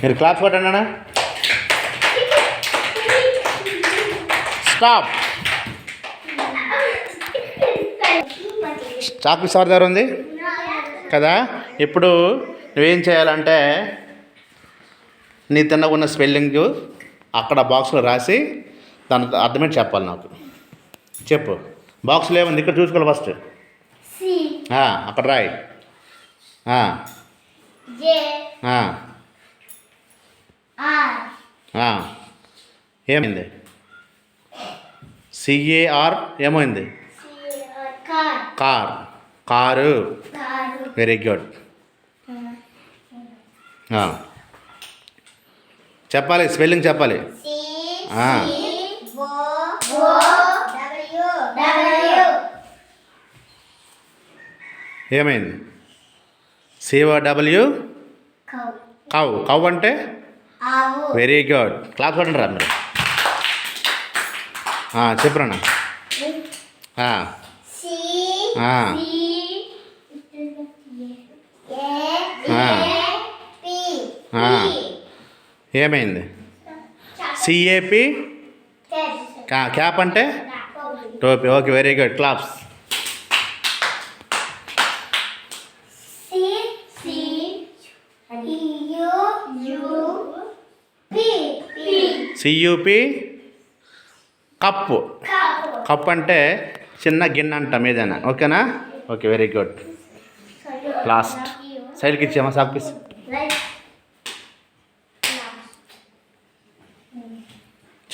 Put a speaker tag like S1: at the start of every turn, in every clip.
S1: మీరు క్లాస్ కొట్టండి. Stop. Chalk piece ఎవరి దగ్గర ఉంది కదా? ఇప్పుడు నువ్వేం చేయాలంటే నీ తిన్న ఉన్న స్పెల్లింగ్ అక్కడ బాక్స్లో రాసి దాని అర్థమేంటి చెప్పాలి నాకు. చెప్పు. బాక్స్లో ఏముంది ఇక్కడ చూసుకోవాలి ఫస్ట్. అక్కడ రాయి. ఏమైంది? సిఏఆర్ ఏమైంది? కార్. కారు. Very good. చెప్పాలి, స్పెల్లింగ్ చెప్పాలి. ఏమైంది? COW cow. కౌ అంటే వెరీ గుడ్. క్లాస్ కొట్టండి రా మీరు. చెప్పురా. ఏమైంది? CAP క్యాప్ అంటే టోపీ. Okay, very good. Claps. CUP cup. Cup అంటే చిన్న గిన్నె అంటాం ఏదైనా. ఓకేనా? Okay, very good. లాస్ట్ సైడ్కి ఇచ్చామా సాక్పీస్?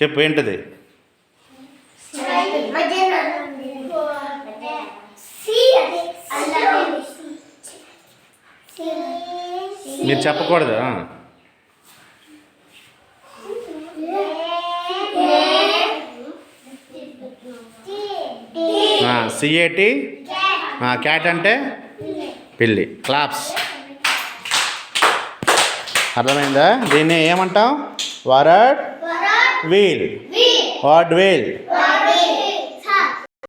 S1: చెప్పు ఏంటది? మీరు చెప్పకూడదు. CAT క్యాట్ అంటే పిల్లి. క్లాప్స్. అర్థమైందా? దీన్ని ఏమంటాం? Word wheel. Word wheel.